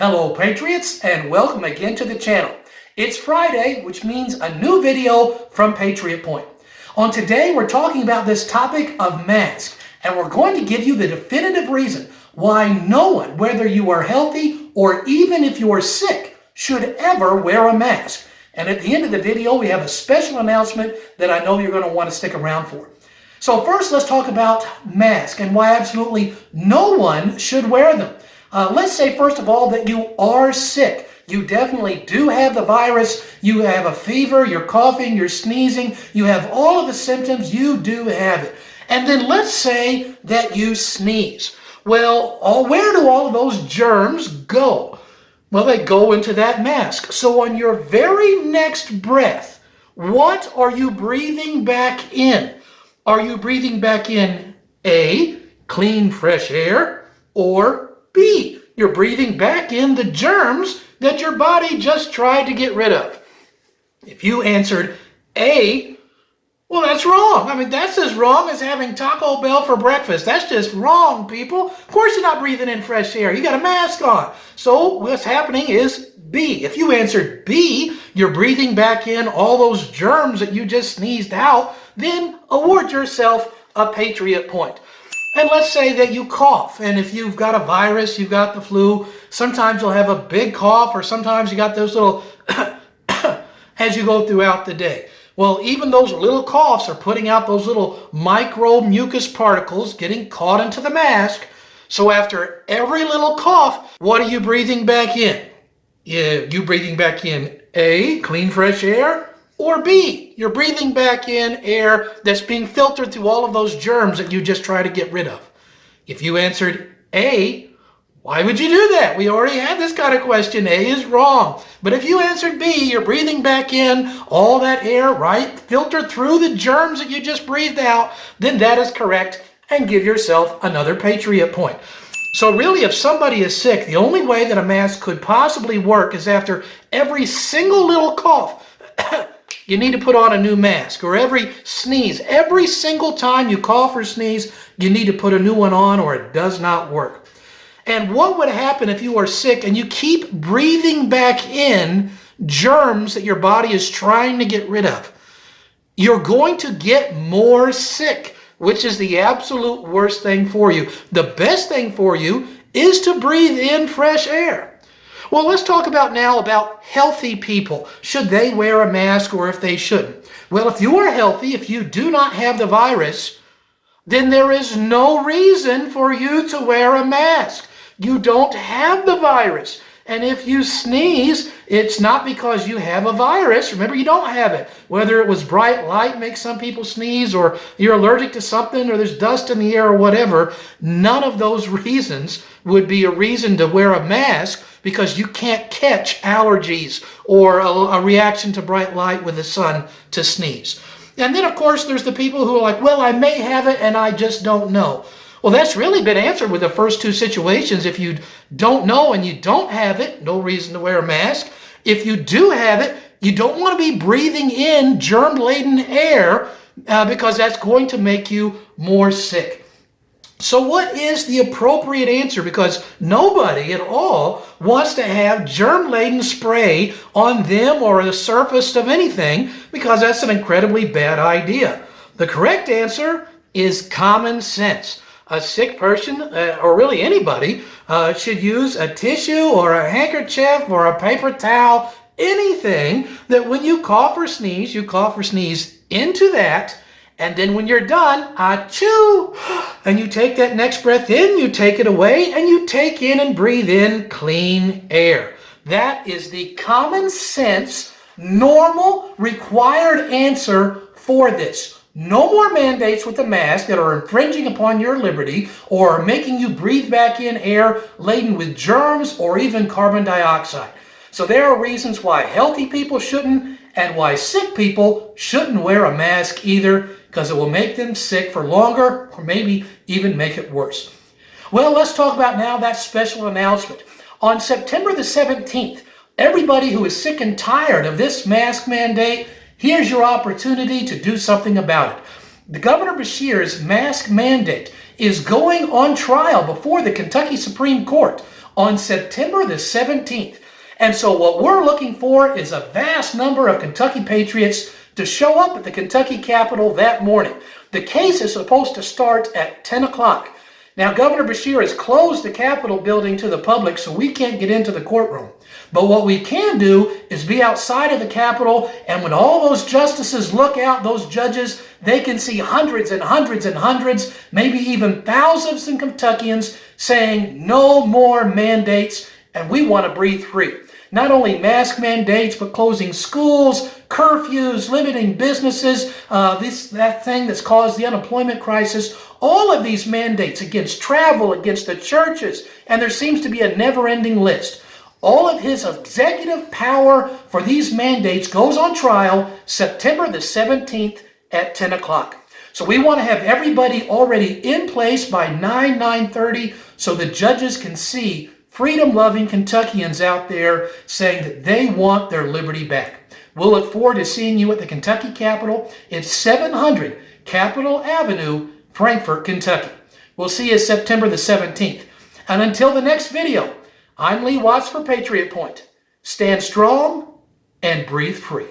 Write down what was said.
Hello Patriots, and welcome again to the channel. It's Friday, which means a new video from Patriot Point. On today, we're talking about this topic of masks, and we're going to give you the definitive reason why no one, whether you are healthy or even if you are sick, should ever wear a mask. And at the end of the video, we have a special announcement that I know you're going to want to stick around for. So first, let's talk about masks and why absolutely no one should wear them. Let's say, first of all, that you are sick. You definitely do have the virus. You have a fever, you're coughing, you're sneezing. You have all of the symptoms. You do have it. And then let's say that you sneeze. Well, where do all of those germs go? Well, they go into that mask. So on your very next breath, what are you breathing back in? Are you breathing back in A, clean, fresh air, or B, you're breathing back in the germs that your body just tried to get rid of? If you answered A, well, that's wrong. I mean, that's as wrong as having Taco Bell for breakfast. That's just wrong, people. Of course you're not breathing in fresh air. You got a mask on. So what's happening is B. If you answered B, you're breathing back in all those germs that you just sneezed out, then award yourself a Patriot Point. And let's say that you cough, and if you've got a virus, you've got the flu, sometimes you'll have a big cough, or sometimes you got those little as you go throughout the day. Well, even those little coughs are putting out those little micro mucus particles getting caught into the mask. So after every little cough, what are you breathing back in? You breathing back in A, clean, fresh air, or B, you're breathing back in air that's being filtered through all of those germs that you just try to get rid of. If you answered A, why would you do that? We already had this kind of question. A is wrong. But if you answered B, you're breathing back in all that air, right? Filtered through the germs that you just breathed out, then that is correct, and give yourself another Patriot Point. So really, if somebody is sick, the only way that a mask could possibly work is after every single little cough, you need to put on a new mask, or every sneeze. Every single time you cough or sneeze, you need to put a new one on, or it does not work. And what would happen if you are sick and you keep breathing back in germs that your body is trying to get rid of? You're going to get more sick, which is the absolute worst thing for you. The best thing for you is to breathe in fresh air. Well, let's talk now about healthy people. Should they wear a mask, or if they shouldn't? Well, if you are healthy, if you do not have the virus, then there is no reason for you to wear a mask. You don't have the virus. And if you sneeze, it's not because you have a virus. Remember, you don't have it. Whether it was bright light makes some people sneeze, or you're allergic to something, or there's dust in the air, or whatever, none of those reasons would be a reason to wear a mask, because you can't catch allergies or a reaction to bright light with the sun to sneeze. And then, of course, there's the people who are like, well, I may have it and I just don't know. Well, that's really been answered with the first two situations. If you don't know and you don't have it, no reason to wear a mask. If you do have it, you don't want to be breathing in germ-laden air because that's going to make you more sick. So what is the appropriate answer? Because nobody at all wants to have germ-laden spray on them or the surface of anything, because that's an incredibly bad idea. The correct answer is common sense. A sick person, or really anybody, should use a tissue or a handkerchief or a paper towel, anything that when you cough or sneeze, you cough or sneeze into that. And then when you're done, achoo, and you take that next breath in, you take it away, and you take in and breathe in clean air. That is the common sense, normal, required answer for this. No more mandates with the mask that are infringing upon your liberty or making you breathe back in air laden with germs or even carbon dioxide. So there are reasons why healthy people shouldn't, and why sick people shouldn't wear a mask either, because it will make them sick for longer, or maybe even make it worse. Well, let's talk about now that special announcement. On September the 17th, everybody who is sick and tired of this mask mandate, here's your opportunity to do something about it. The Governor Beshear's mask mandate is going on trial before the Kentucky Supreme Court on September the 17th. And so what we're looking for is a vast number of Kentucky patriots to show up at the Kentucky Capitol that morning. The case is supposed to start at 10 o'clock. Now, Governor Beshear has closed the Capitol building to the public, so we can't get into the courtroom. But what we can do is be outside of the Capitol, and when all those justices look out, those judges, they can see hundreds and hundreds and hundreds, maybe even thousands of Kentuckians saying no more mandates, and we want to breathe free. Not only mask mandates, but closing schools, curfews, limiting businesses, that thing that's caused the unemployment crisis. All of these mandates against travel, against the churches, and there seems to be a never-ending list. All of his executive power for these mandates goes on trial September the 17th at 10 o'clock. So we want to have everybody already in place by 9:30 so the judges can see freedom-loving Kentuckians out there saying that they want their liberty back. We'll look forward to seeing you at the Kentucky Capitol. It's 700 Capitol Avenue, Frankfort, Kentucky. We'll see you September the 17th. And until the next video, I'm Lee Watts for Patriot Point. Stand strong and breathe free.